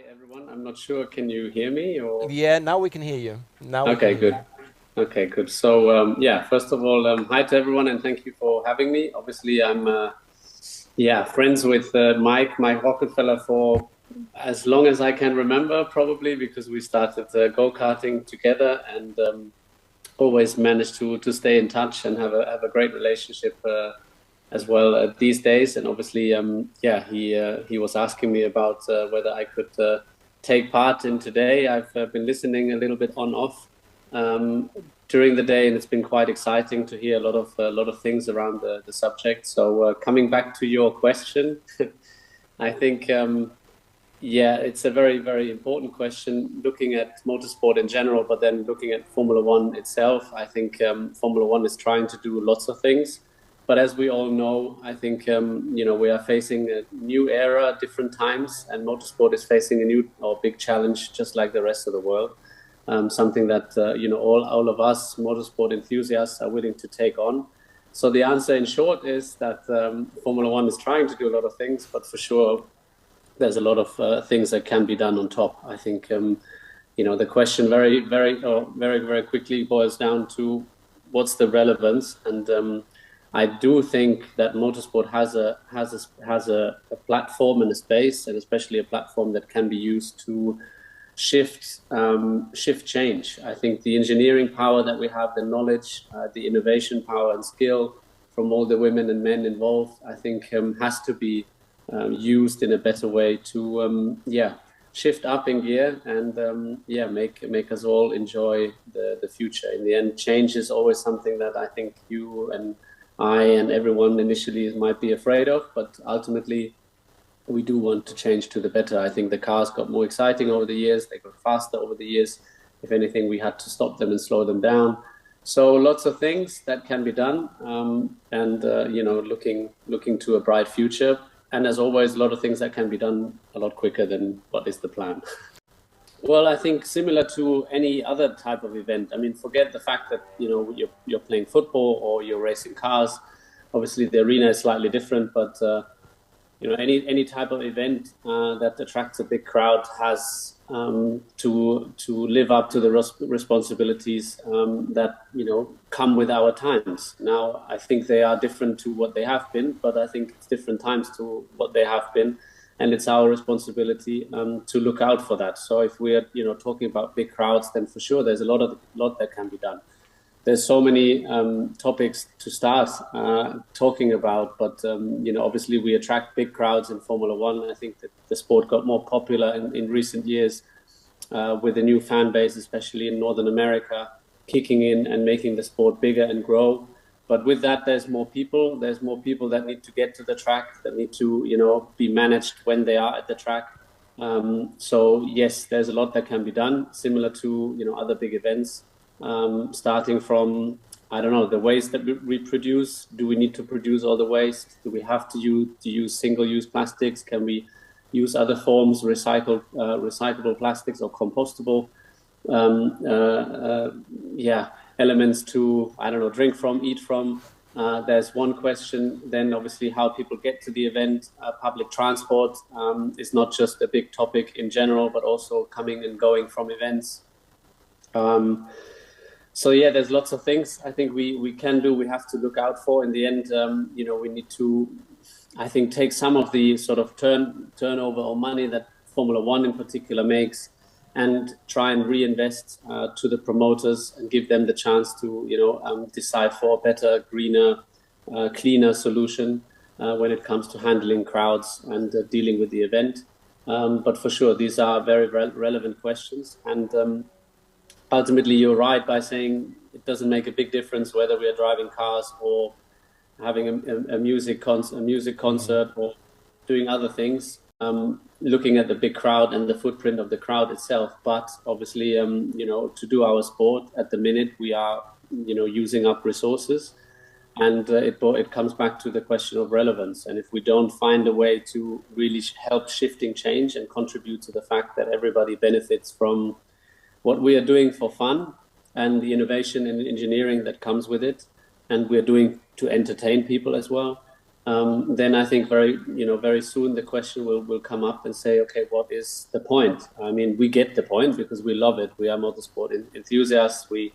everyone. I'm not sure. Can you hear me or? Yeah, now we can hear you. Now we can Okay, hear you. good. Okay, good. So, yeah, first of all, hi to everyone and thank you for having me. Obviously, I'm, yeah, friends with Mike Rockefeller for as long as I can remember, probably because we started go-karting together and always managed to stay in touch and have a great relationship as well these days. And obviously, yeah, he was asking me about whether I could take part in today. I've been listening a little bit on off um, during the day, and it's been quite exciting to hear a lot of things around the subject. So coming back to your question, I think. Yeah, it's a very important question looking at motorsport in general, but then looking at Formula One itself. I think Formula One is trying to do lots of things. But as we all know, I think, we are facing a new era, different times, and motorsport is facing a new or big challenge, just like the rest of the world. Something that, all of us motorsport enthusiasts are willing to take on. So the answer in short is that Formula One is trying to do a lot of things, but for sure there's a lot of things that can be done on top. I think the question very quickly boils down to what's the relevance, and I do think that motorsport has a platform and a space, and especially a platform that can be used to shift change. I think the engineering power that we have, the knowledge, the innovation power and skill from all the women and men involved, I think has to be used in a better way to shift up in gear and make us all enjoy the future. In the end, change is always something that I think you and I and everyone initially might be afraid of, but ultimately we do want to change to the better. I think the cars got more exciting over the years, they got faster over the years. If anything, we had to stop them and slow them down. So lots of things that can be done, and looking to a bright future. And as always, a lot of things that can be done a lot quicker than what is the plan. Well, I think similar to any other type of event. I mean, forget the fact that you're playing football or you're racing cars. Obviously, the arena is slightly different, but any type of event that attracts a big crowd has to live up to the responsibilities that come with our times. Now, I think they are different to what they have been, but I think it's different times to what they have been, and it's our responsibility to look out for that. So if we are talking about big crowds, then for sure there's a lot that can be done. There's so many topics to start talking about, but obviously we attract big crowds in Formula One. I think that the sport got more popular in recent years with a new fan base, especially in Northern America, kicking in and making the sport bigger and grow. But with that, there's more people. There's more people that need to get to the track, that need to be managed when they are at the track. So yes, there's a lot that can be done, similar to other big events. Starting from, I don't know, the waste that we produce. Do we need to produce all the waste? Do we have to use single-use plastics? Can we use other forms, recyclable plastics or compostable elements to, I don't know, drink from, eat from? There's one question. Then obviously how people get to the event. Public transport is not just a big topic in general, but also coming and going from events. So yeah, there's lots of things I think we can do. We have to look out for. In the end, we need to, I think, take some of the sort of turnover or money that Formula One in particular makes, and try and reinvest to the promoters and give them the chance to decide for a better, greener, cleaner solution when it comes to handling crowds and dealing with the event. But for sure, these are very relevant questions, and ultimately, you're right by saying it doesn't make a big difference whether we are driving cars or having a music concert or doing other things. Looking at the big crowd and the footprint of the crowd itself, but obviously, to do our sport at the minute, we are, using up resources, and it comes back to the question of relevance. And if we don't find a way to really help shifting change and contribute to the fact that everybody benefits from what we are doing for fun and the innovation and engineering that comes with it, and we're doing to entertain people as well, then I think very soon the question will come up and say, okay, what is the point? I mean, we get the point because we love it. We are motorsport enthusiasts. We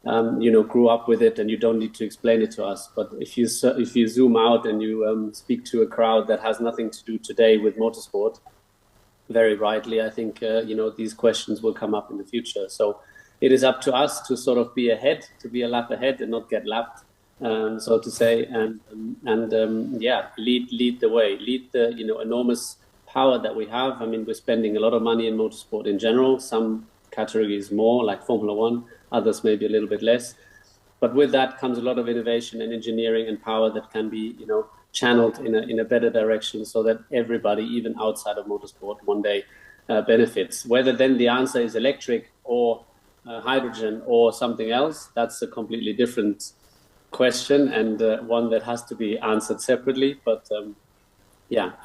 grew up with it, and you don't need to explain it to us. But if you zoom out and you speak to a crowd that has nothing to do today with motorsport, very rightly, I think these questions will come up in the future. So it is up to us to sort of be ahead, to be a lap ahead, and not get lapped, so to say, and lead the way, lead the enormous power that we have. I mean, we're spending a lot of money in motorsport in general. Some categories more, like Formula One, others maybe a little bit less. But with that comes a lot of innovation and engineering and power that can be channeled in a better direction, so that everybody, even outside of motorsport, one day benefits. Whether then the answer is electric or hydrogen or something else, that's a completely different question, and one that has to be answered separately. But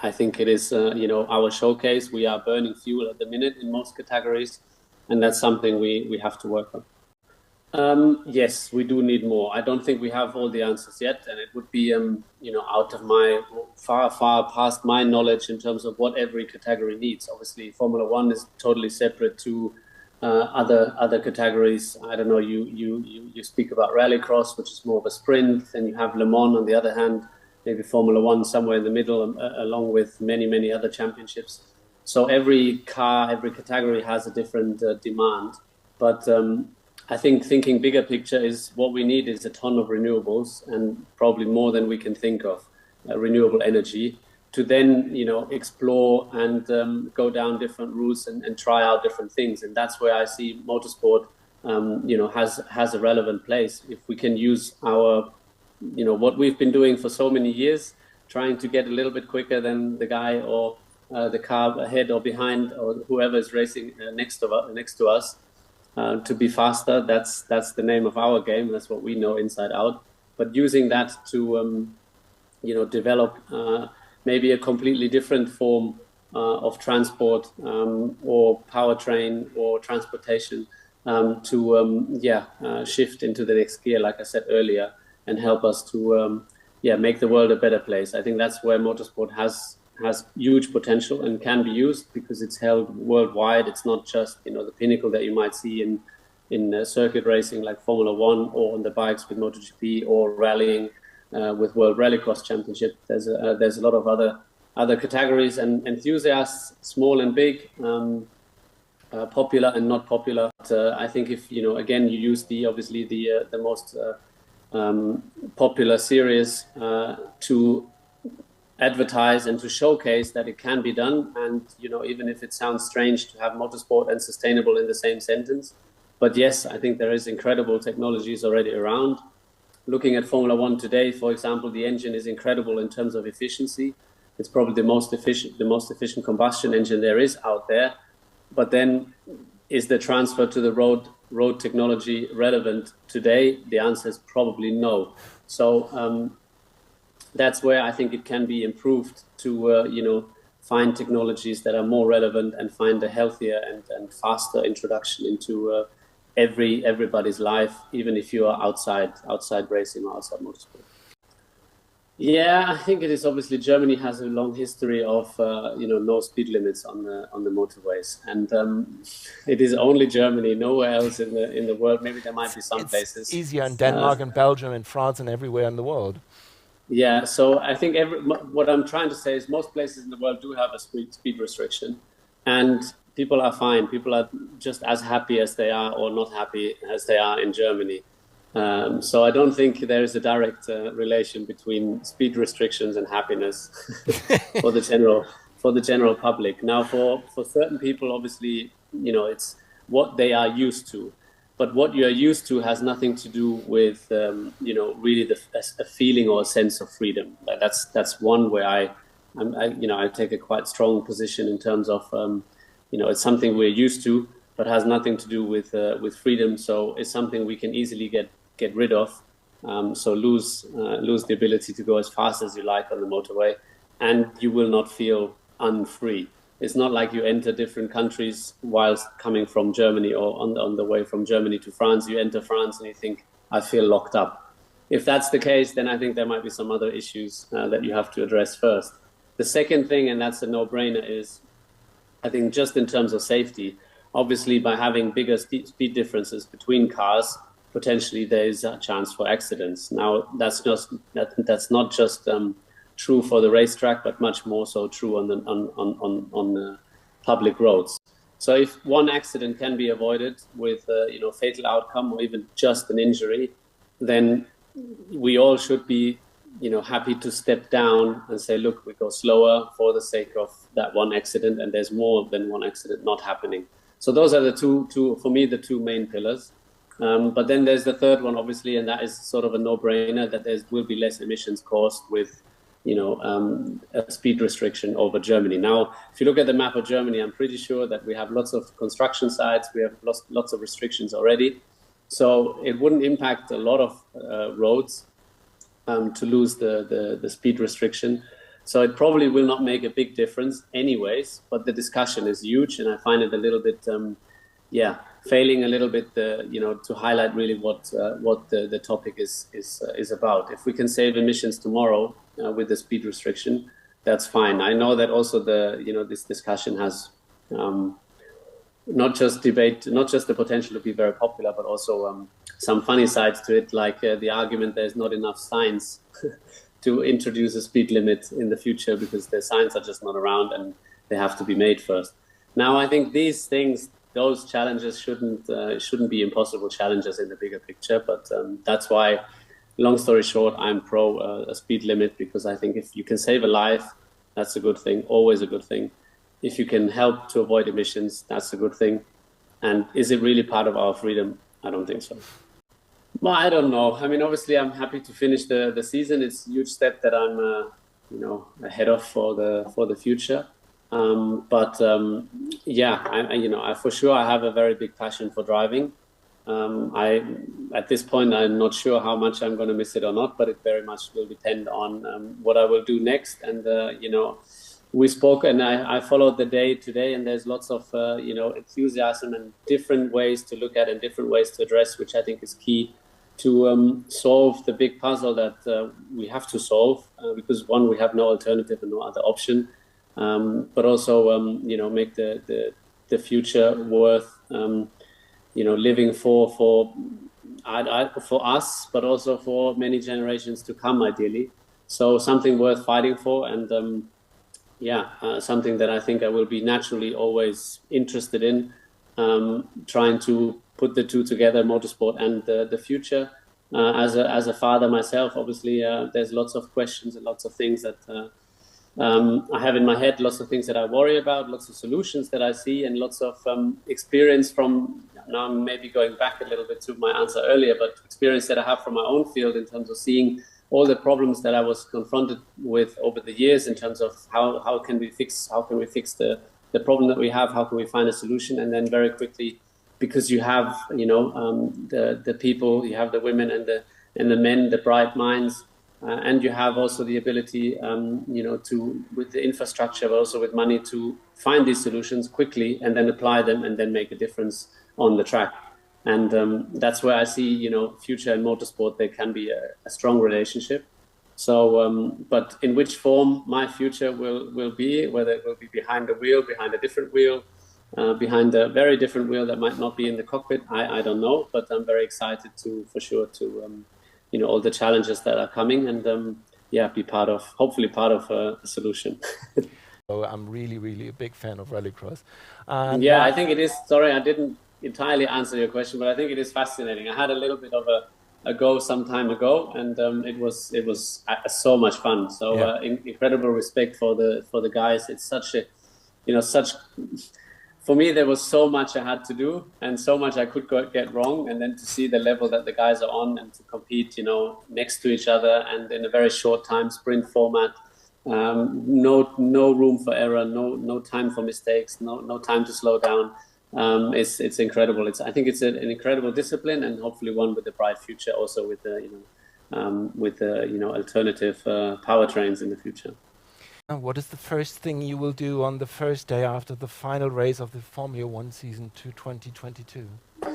I think it is our showcase. We are burning fuel at the minute in most categories, and that's something we have to work on. Yes, we do need more. I don't think we have all the answers yet, and it would be out of my far past my knowledge in terms of what every category needs. Obviously, Formula One is totally separate to other categories. I don't know. You speak about rallycross, which is more of a sprint, and you have Le Mans on the other hand. Maybe Formula One somewhere in the middle, along with many other championships. So every category has a different demand, but I think thinking bigger picture is what we need is a ton of renewables, and probably more than we can think of, renewable energy, to then explore and go down different routes and try out different things. And that's where I see motorsport has a relevant place. If we can use our what we've been doing for so many years, trying to get a little bit quicker than the guy or the car ahead or behind or whoever is racing next to us. To be faster, that's the name of our game. That's what we know inside out. But using that to, develop maybe a completely different form of transport or powertrain or transportation to shift into the next gear, like I said earlier, and help us to make the world a better place. I think that's where motorsport has huge potential and can be used, because it's held worldwide. It's not just the pinnacle that you might see in circuit racing like Formula One, or on the bikes with MotoGP, or rallying with World Rallycross Championship. There's a lot of other categories and enthusiasts, small and big, popular and not popular. But, I think if again you use obviously the most popular series to advertise and to showcase that it can be done. And even if it sounds strange to have motorsport and sustainable in the same sentence, but yes, I think there is incredible technologies already around. Looking at Formula One today, for example, the engine is incredible in terms of efficiency. It's probably the most efficient combustion engine there is out there. But then, is the transfer to the road technology relevant today? The answer is probably no. So that's where I think it can be improved to find technologies that are more relevant and find a healthier and faster introduction into everybody's life, even if you are outside racing or outside motorsport. Yeah, I think it is. Obviously, Germany has a long history of no speed limits on the motorways, and it is only Germany, nowhere else in the world. Maybe there might be some places. It's easier in Denmark and Belgium and France and everywhere in the world. Yeah, so I think what I'm trying to say is most places in the world do have a speed restriction, and people are fine. People are just as happy as they are, or not happy as they are in Germany. So I don't think there is a direct relation between speed restrictions and happiness for the general public. Now, for certain people, obviously, it's what they are used to. But what you are used to has nothing to do with, really a feeling or a sense of freedom. That's one where I take a quite strong position in terms of, it's something we're used to, but has nothing to do with freedom. So it's something we can easily get rid of. So lose the ability to go as fast as you like on the motorway, and you will not feel unfree. It's not like you enter different countries whilst coming from Germany, or on the way from Germany to France. You enter France and you think, I feel locked up. if that's the case, then I think there might be some other issues that you have to address first. The second thing, and that's a no-brainer, is I think just in terms of safety, obviously by having bigger speed differences between cars, potentially there is a chance for accidents. Now, that's not just true for the racetrack, but much more so true on the public roads. So if one accident can be avoided with fatal outcome or even just an injury, then we all should be happy to step down and say, look, we go slower for the sake of that one accident, and there's more than one accident not happening. So those are the two for me, the two main pillars. But then there's the third one, obviously, and that is sort of a no-brainer, that there will be less emissions caused with a speed restriction over Germany. Now, if you look at the map of Germany, I'm pretty sure that we have lots of construction sites, we have lots of restrictions already. So it wouldn't impact a lot of roads to lose the speed restriction. So it probably will not make a big difference anyways, but the discussion is huge, and I find it a little bit, failing a little bit, to highlight really what the topic is about. If we can save emissions tomorrow with the speed restriction, that's fine. I know that also this discussion has not just the potential to be very popular, but also some funny sides to it, like the argument there's not enough science to introduce a speed limit in the future because the signs are just not around and they have to be made first. Now, I think these things, those challenges shouldn't be impossible challenges in the bigger picture, but that's why, long story short, I'm pro a speed limit, because I think if you can save a life, that's a good thing, always a good thing. If you can help to avoid emissions, that's a good thing. And is it really part of our freedom? I don't think so. Well, I don't know. I mean, obviously, I'm happy to finish the season. It's a huge step that I'm, ahead of for the future. I for sure I have a very big passion for driving. At this point, I'm not sure how much I'm going to miss it or not, but it very much will depend on what I will do next. And we spoke, and I followed the day today, and there's lots of enthusiasm and different ways to look at and different ways to address, which I think is key to solve the big puzzle that we have to solve, because one, we have no alternative and no other option, but also make the future worth living for us, but also for many generations to come, ideally. So something worth fighting for, and something that I think I will be naturally always interested in, trying to put the two together, motorsport and the future. As a father myself, obviously, there's lots of questions and lots of things that I have in my head, lots of things that I worry about, lots of solutions that I see, and lots of experience from, now I'm maybe going back a little bit to my answer earlier, but experience that I have from my own field in terms of seeing all the problems that I was confronted with over the years in terms of how can we fix the problem that we have, how can we find a solution, and then very quickly, because you have the people, you have the women and the men, the bright minds, and you have also the ability to, with the infrastructure, but also with money, to find these solutions quickly and then apply them and then make a difference on the track. And that's where I see, future and motorsport, there can be a strong relationship. So, but in which form my future will be, whether it will be behind a wheel, behind a different wheel, behind a very different wheel that might not be in the cockpit, I don't know. But I'm very excited for sure to all the challenges that are coming, and hopefully part of a solution. So I'm really, really a big fan of rallycross. I think it is. Sorry, I didn't entirely answer your question, but I think it is fascinating. I had a little bit of a go some time ago, and it was so much fun. So incredible respect for the guys. It's such a for me, there was so much I had to do and so much I could get wrong, and then to see the level that the guys are on and to compete, next to each other and in a very short time, sprint format, no room for error, no time for mistakes, no time to slow down. It's incredible. I think it's an incredible discipline, and hopefully one with a bright future, also with the alternative powertrains in the future. What is the first thing you will do on the first day after the final race of the Formula One season 2022?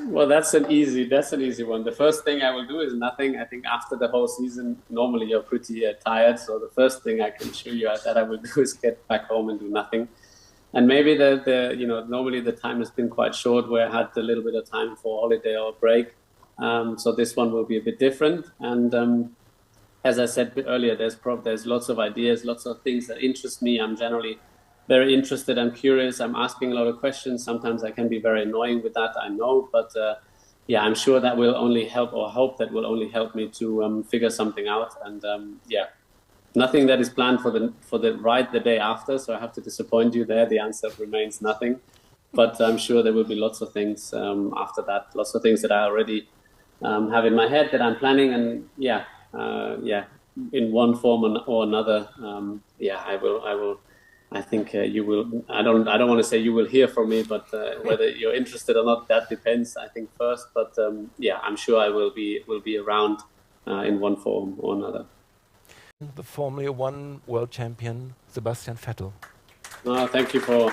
Well, that's an easy one. The first thing I will do is nothing. I think after the whole season, normally you're pretty tired. So the first thing I can assure you that I will do is get back home and do nothing. And maybe normally the time has been quite short where I had a little bit of time for holiday or break. So this one will be a bit different. And as I said earlier, there's lots of ideas, lots of things that interest me. I'm generally very interested and curious. I'm asking a lot of questions. Sometimes I can be very annoying with that, I know, but yeah, I'm sure that will only help, or hope that will only help me to figure something out. And yeah, nothing that is planned for the ride the day after. So I have to disappoint you there. The answer remains nothing, but I'm sure there will be lots of things after that. Lots of things that I already have in my head that I'm planning, and yeah, in one form or another, yeah, I will. I think you will. I don't want to say you will hear from me, but whether you're interested or not, that depends. I think first, but yeah, I'm sure I will be around in one form or another. The Formula One world champion Sebastian Vettel. Thank you for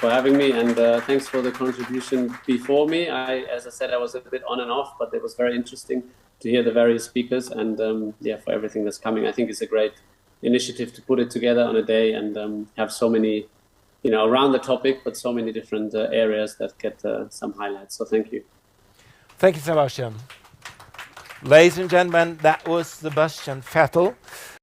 having me, and thanks for the contribution before me. As I said, I was a bit on and off, but it was very interesting to hear the various speakers, and yeah, for everything that's coming. I think it's a great initiative to put it together on a day and have so many, around the topic, but so many different areas that get some highlights. So thank you. Thank you, Sebastian. Ladies and gentlemen, that was Sebastian Vettel.